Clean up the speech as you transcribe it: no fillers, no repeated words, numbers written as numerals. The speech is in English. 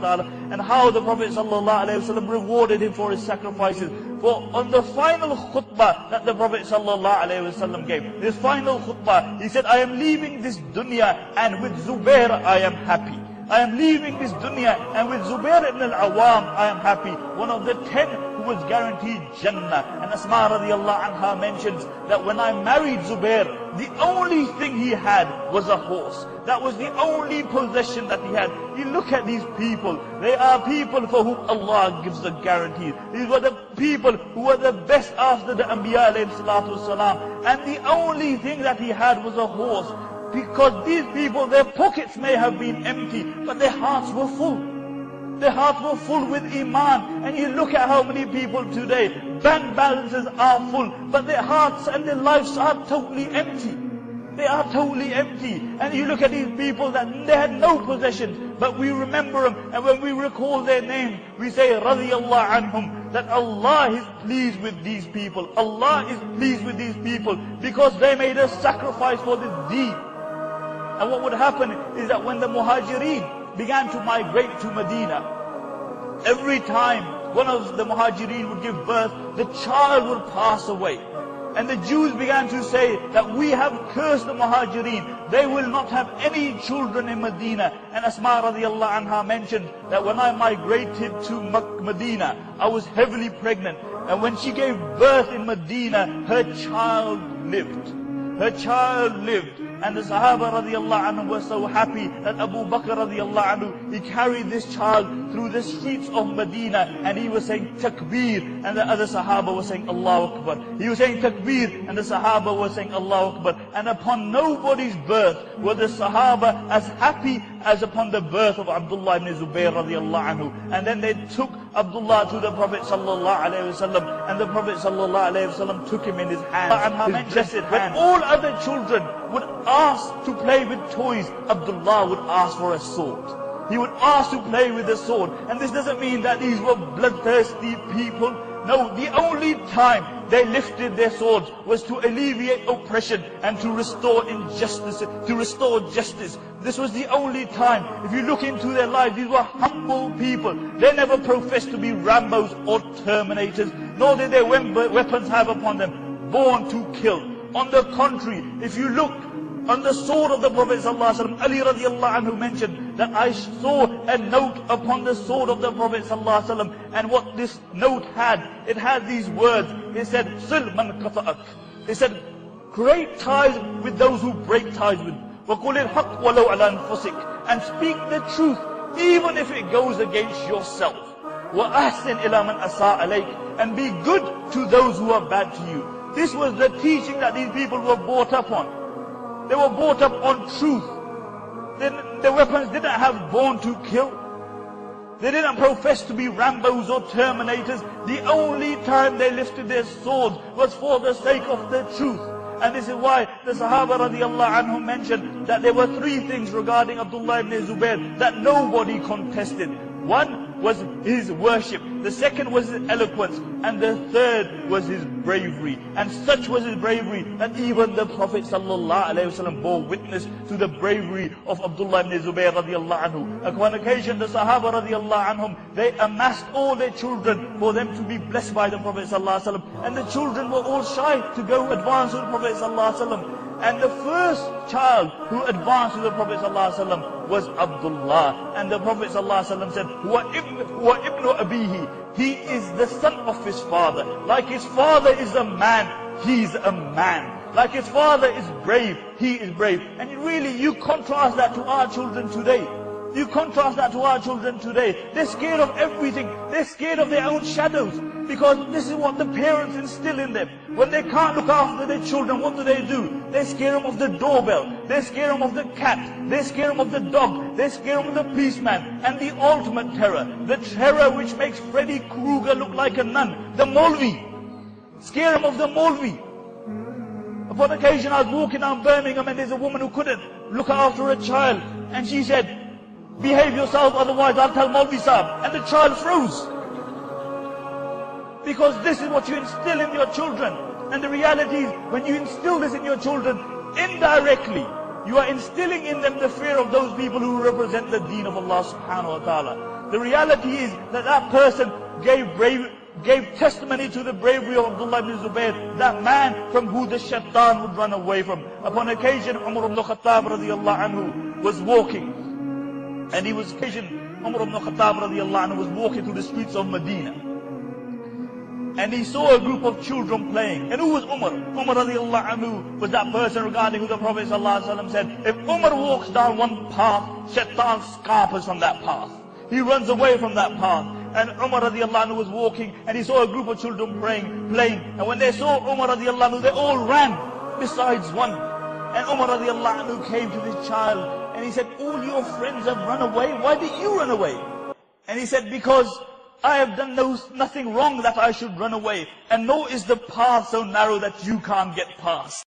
ta'ala, and how the Prophet sallallahu alaihi wasallam rewarded him for his sacrifices. For on the final khutbah that the Prophet sallallahu alaihi wasallam gave, his final khutbah, he said, I am leaving this dunya and with Zubair I am happy. I am leaving this dunya and with Zubair ibn al-Awwam I am happy. One of the 10 who was guaranteed Jannah. And Asma radiallahu anha mentions that when I married Zubair, the only thing he had was a horse. That was the only possession that he had. You look at these people. They are people for whom Allah gives the guarantee. These were the people who were the best after the Anbiya alayhi salatu wasalam. And the only thing that he had was a horse. Because these people, their pockets may have been empty, but their hearts were full. Their hearts were full with Iman. And you look at how many people today, bank balances are full, but their hearts and their lives are totally empty. They are totally empty. And you look at these people that they had no possessions, but we remember them, and when we recall their names, we say, radiyallahu anhum, that Allah is pleased with these people. Allah is pleased with these people because they made a sacrifice for this deed. And what would happen is that when the Muhajirin began to migrate to Medina, every time one of the Muhajirin would give birth, the child would pass away. And the Jews began to say that we have cursed the Muhajirin. They will not have any children in Medina. And Asma radiallahu anha mentioned that when I migrated to Medina, I was heavily pregnant. And when she gave birth in Medina, her child lived. Her child lived. And the Sahaba radiallahu anhu were so happy that Abu Bakr radiallahu anhu, he carried this child through the streets of Medina, and he was saying takbir, and the other Sahaba was saying Allahu Akbar. He was saying takbir, and the Sahaba was saying Allahu Akbar. And upon nobody's birth were the Sahaba as happy as upon the birth of Abdullah ibn Zubair radiallahu anhu. And then they took Abdullah to the Prophet sallallahu alaihi wasallam, and the Prophet sallallahu alaihi wasallam took him in his hands, his blessed hand. When all other children would ask to play with toys, Abdullah would ask for a sword. He would ask to play with a sword. And this doesn't mean that these were bloodthirsty people. No, the only time they lifted their swords was to alleviate oppression and to restore injustice, to restore justice. This was the only time. If you look into their lives, these were humble people. They never professed to be Rambos or Terminators, nor did their weapons have upon them, born to kill. On the contrary, if you look on the sword of the Prophet ﷺ, Ali radiallahu anhu mentioned that I saw a note upon the sword of the Prophet ﷺ, and what this note had, it had these words. It said, Sil man qata'ak. It said, create ties with those who break ties with. وَقُلِ الْحَقِّ وَلَوْ عَلَى أَنفُسِكَ. And speak the truth, even if it goes against yourself. وَأَحْسِنْ إِلَى مَنْ أَسَاءَ عَلَيْكَ. And be good to those who are bad to you. This was the teaching that these people were brought up on. They were brought up on truth. Their weapons didn't have born to kill. They didn't profess to be Rambos or Terminators. The only time they lifted their swords was for the sake of the truth. And this is why the Sahaba radiallahu anhum mentioned that there were 3 things regarding Abdullah ibn Zubair that nobody contested. One was his worship, the second was his eloquence, and the third was his bravery. And such was his bravery that even the Prophet ﷺ bore witness to the bravery of Abdullah ibn Zubair radiallahu anhu. At one occasion, the Sahaba radiallahu anhum, they amassed all their children for them to be blessed by the Prophet ﷺ. And the children were all shy to go advance to the Prophet ﷺ. And the first child who advanced to the Prophet ﷺ was Abdullah. And the Prophet ﷺ said, Huwa ibnu abihi. He is the son of his father. Like his father is a man, he is a man. Like his father is brave, he is brave. And really, you contrast that to our children today. You contrast that to our children today. They're scared of everything. They're scared of their own shadows. Because this is what the parents instill in them. When they can't look after their children, what do? They scare them of the doorbell. They scare them of the cat. They scare them of the dog. They scare them of the policeman. And the ultimate terror, the terror which makes Freddy Krueger look like a nun, the Molvi. Scare them of the Molvi. Upon occasion I was walking down Birmingham and there's a woman who couldn't look after a child. And she said, behave yourself, otherwise I'll tell Molvi Saab. And the child froze. Because this is what you instill in your children. And the reality is, when you instill this in your children, indirectly, you are instilling in them the fear of those people who represent the deen of Allah subhanahu wa ta'ala. The reality is that that person gave testimony to the bravery of Abdullah ibn Zubayr, that man from who the shaitan would run away from. Upon occasion, Umar ibn Khattab radiyallahu anhu was walking. And Umar ibn Khattab radiyallahu anhu was walking through the streets of Medina. And he saw a group of children playing. And who was Umar? Umar radiyallahu anhu was that person regarding who the Prophet sallallahu alaihi wasallam said, if Umar walks down one path, shaitan scarpers from that path. He runs away from that path. And Umar radiyallahu anhu was walking and he saw a group of children playing. And when they saw Umar radiyallahu anhu, they all ran besides one. And Umar radiyallahu anhu came to this child and he said, all your friends have run away. Why did you run away? And he said, because I have done nothing wrong that I should run away. And nor is the path so narrow that you can't get past.